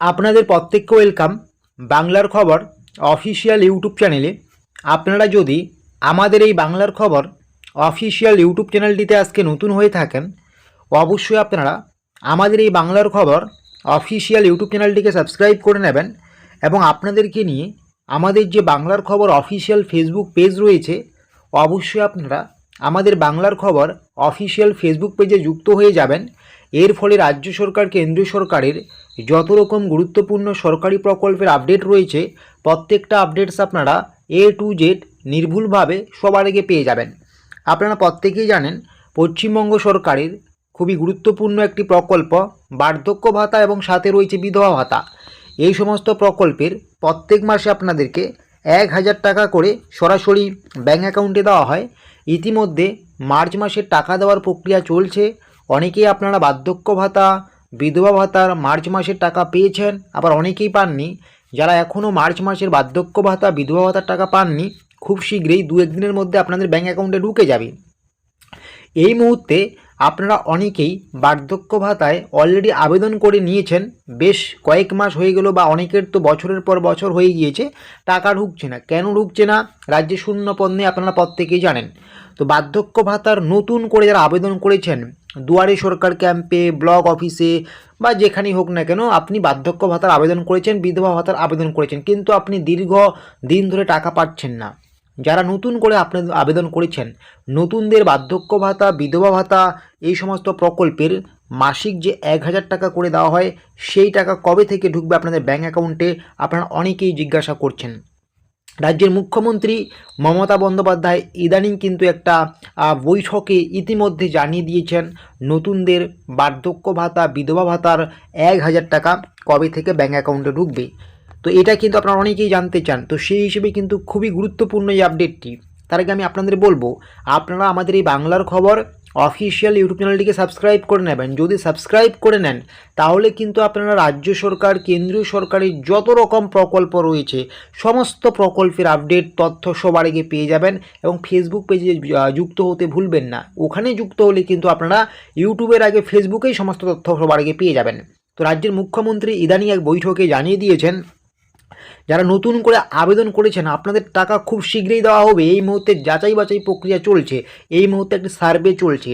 আপনাদের প্রত্যেককে ওয়েলকাম বাংলার খবর অফিসিয়াল ইউটিউব চ্যানেলে। আপনারা যদি আমাদের এই বাংলার খবর অফিসিয়াল ইউটিউব চ্যানেলটিতে আজকে নতুন হয়ে থাকেন, অবশ্যই আপনারা আমাদের এই বাংলার খবর অফিসিয়াল ইউটিউব চ্যানেলটিকে সাবস্ক্রাইব করে নেবেন এবং আপনাদেরকে নিয়ে আমাদের যে বাংলার খবর অফিসিয়াল ফেসবুক পেজ রয়েছে, অবশ্যই আপনারা আমাদের বাংলার খবর অফিসিয়াল ফেসবুক পেজে যুক্ত হয়ে যাবেন। এর ফলে রাজ্য সরকার কেন্দ্রীয় সরকারের যত রকম গুরুত্বপূর্ণ সরকারি প্রকল্পের আপডেট রয়েছে, প্রত্যেকটা আপডেটস আপনারা A to Z নির্ভুলভাবে সবার আগে পেয়ে যাবেন। আপনারা প্রত্যেকেই জানেন পশ্চিমবঙ্গ সরকারের খুবই গুরুত্বপূর্ণ একটি প্রকল্প বার্ধক্য ভাতা এবং সাথে রয়েছে বিধবা ভাতা। এই সমস্ত প্রকল্পের প্রত্যেক মাসে আপনাদেরকে 1000 টাকা করে সরাসরি ব্যাঙ্ক অ্যাকাউন্টে দেওয়া হয়। ইতিমধ্যে মার্চ মাসের টাকা দেওয়ার প্রক্রিয়া চলছে। অনেকেই আপনারা বার্ধক্য ভাতা বিধবা ভাতার মার্চ মাসের টাকা পেয়েছেন, আবার অনেকেই পাননি। যারা এখনও মার্চ মাসের বার্ধক্য ভাতা বিধবা ভাতার টাকা পাননি, খুব শীঘ্রই 2-1 দিনের মধ্যে আপনাদের ব্যাঙ্ক অ্যাকাউন্টে ঢুকে যাবে। এই মুহূর্তে আপনারা অনেকেই বার্ধক্য ভাতায় অলরেডি আবেদন করে নিয়েছেন, বেশ কয়েক মাস হয়ে গেল, বা অনেকের তো বছরের পর বছর হয়ে গিয়েছে, টাকা ঢুকছে না। কেন ঢুকছে না? রাজ্যে শূন্য পদ নেই, আপনারা প্রত্যেকেই জানেন। তো বার্ধক্য ভাতার নতুন করে যারা আবেদন করেছেন, দুয়ারে সরকার ক্যাম্পে, ব্লক অফিসে বা যেখানেই হোক না কেন, আপনি বার্ধক্য ভাতার আবেদন করেছেন, বিধবা ভাতার আবেদন করেছেন, কিন্তু আপনি দীর্ঘ দিন ধরে টাকা পাচ্ছেন না। যারা নতুন করে আপনাদের আবেদন করেছেন, নতুনদের বার্ধক্য ভাতা বিধবা ভাতা এই সমস্ত প্রকল্পের মাসিক যে 1000 টাকা করে দেওয়া হয়, সেই টাকা কবে থেকে ঢুকবে আপনাদের ব্যাঙ্ক অ্যাকাউন্টে, আপনারা অনেকেই জিজ্ঞাসা করছেন। রাজ্যের মুখ্যমন্ত্রী মমতা বন্দ্যোপাধ্যায় ইদানিং কিন্তু একটা বৈঠকে ইতিমধ্যে জানিয়ে দিয়েছেন নতুনদের বার্ধক্য ভাতা বিধবা ভাতার 1000 টাকা কবে থেকে ব্যাঙ্ক অ্যাকাউন্টে ঢুকবে। তো এটা কিন্তু আপনারা অনেকেই জানতে চান। তো সেই হিসেবে কিন্তু খুবই গুরুত্বপূর্ণ এই আপডেটটি। তার আগে আমি আপনাদের বলবো, আপনারা আমাদের এই বাংলার খবর অফিসিয়াল ইউটিউব চ্যানেলটিকে সাবস্ক্রাইব করে নেবেন। যদি সাবস্ক্রাইব করে নেন, তাহলে কিন্তু আপনারা রাজ্য সরকার কেন্দ্রীয় সরকারের যত রকম প্রকল্প রয়েছে, সমস্ত প্রকল্পের আপডেট তথ্য সবার আগে পেয়ে যাবেন। এবং ফেসবুক পেজে যুক্ত হতে ভুলবেন না। ওখানে যুক্ত হলে কিন্তু আপনারা ইউটিউবের আগে ফেসবুকেই সমস্ত তথ্য সবার আগে পেয়ে যাবেন। তো রাজ্যের মুখ্যমন্ত্রী ইদানিং এক বৈঠকে জানিয়ে দিয়েছেন, যারা নতুন করে আবেদন করেছেন আপনাদের টাকা খুব শীঘ্রই দেওয়া হবে। এই মুহূর্তে যাচাই বাছাই প্রক্রিয়া চলছে, এই মুহূর্তে একটি সার্ভে চলছে।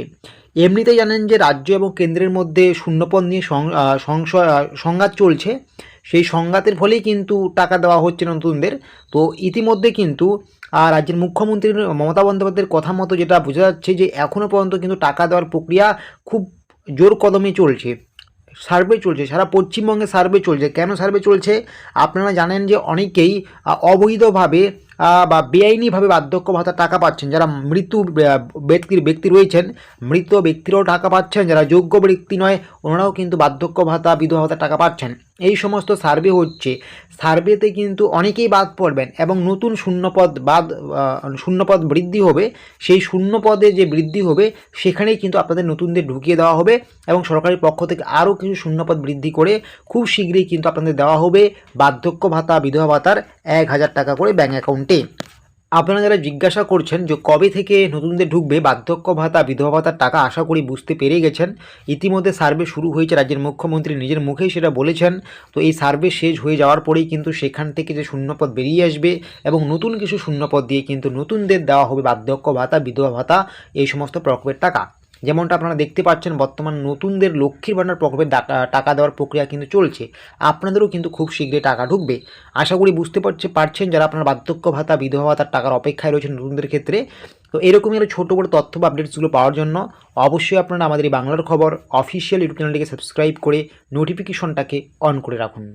এমনিতেই জানেন যে রাজ্য এবং কেন্দ্রের মধ্যে শূন্যপদ নিয়ে সংঘাত চলছে। সেই সংঘাতের ফলেই কিন্তু টাকা দেওয়া হচ্ছে নতুনদের। তো ইতিমধ্যে কিন্তু রাজ্যের মুখ্যমন্ত্রী মমতা বন্দ্যোপাধ্যায়ের কথা মতো যেটা বোঝা যাচ্ছে, যে এখনও পর্যন্ত কিন্তু টাকা দেওয়ার প্রক্রিয়া খুব জোর কদমে চলছে। সার্ভে চলছে, সারা পশ্চিমবঙ্গে সার্ভে চলছে। কেন সার্ভে চলছে? আপনারা জানেন যে অনেকেই অবৈধভাবে বা বেআইনিভাবে বার্ধক্য ভাতার টাকা পাচ্ছেন। যারা মৃত্যু ব্যক্তি রয়েছেন, মৃত ব্যক্তিরাও টাকা পাচ্ছেন। যারা যোগ্য ব্যক্তি নয়, ওনারাও কিন্তু বার্ধক্য ভাতা বিধবা ভাতার টাকা পাচ্ছেন। এই সমস্ত সার্ভে হচ্ছে। সার্ভেতে কিন্তু অনেকেই বাদ পড়বেন এবং নতুন শূন্যপদ বৃদ্ধি হবে। সেই শূন্যপদে যে বৃদ্ধি হবে, সেখানেই কিন্তু আপনাদের নতুনদের ঢুকিয়ে দেওয়া হবে এবং সরকারের পক্ষ থেকে আরও কিছু শূন্যপদ বৃদ্ধি করে খুব শীঘ্রই কিন্তু আপনাদের দেওয়া হবে বার্ধক্য ভাতা বিধবা ভাতার 1000 টাকা করে ব্যাঙ্ক অ্যাকাউন্টে। আপনারা যারা জিজ্ঞাসা করছেন যে কবে থেকে নতুনদের ঢুকবে বার্ধক্য ভাতা বিধবা ভাতার টাকা, আশা করি বুঝতে পেরে গেছেন। ইতিমধ্যে সার্ভে শুরু হয়েছে, রাজ্যের মুখ্যমন্ত্রী নিজের মুখেই সেটা বলেছেন। তো এই সার্ভে শেষ হয়ে যাওয়ার পরেই কিন্তু সেখান থেকে যে শূন্যপদ বেরিয়ে আসবে এবং নতুন কিছু শূন্যপদ দিয়ে কিন্তু নতুনদের দেওয়া হবে বার্ধক্য ভাতা বিধবা ভাতা এই সমস্ত প্রকল্পের টাকা। যেমনটা আপনারা দেখতে পাচ্ছেন, বর্তমান নতুনদের লক্ষ্মীর ভাণ্ডার প্রকল্পের টাকা দেওয়ার প্রক্রিয়া কিন্তু চলছে। আপনাদেরও কিন্তু খুব শীঘ্রই টাকা ঢুকবে। আশা করি বুঝতে পারছেন যারা আপনারা বার্ধক্য ভাতা বিধবা ভাতার টাকার অপেক্ষায় রয়েছেন নতুনদের ক্ষেত্রে। তো এরকমই আরও ছোটো বড়ো তথ্য বা আপডেটসগুলো পাওয়ার জন্য অবশ্যই আপনারা আমাদের এই বাংলার খবর অফিসিয়াল ইউটিউব চ্যানেলটিকে সাবস্ক্রাইব করে নোটিফিকেশনটাকে অন করে রাখুন।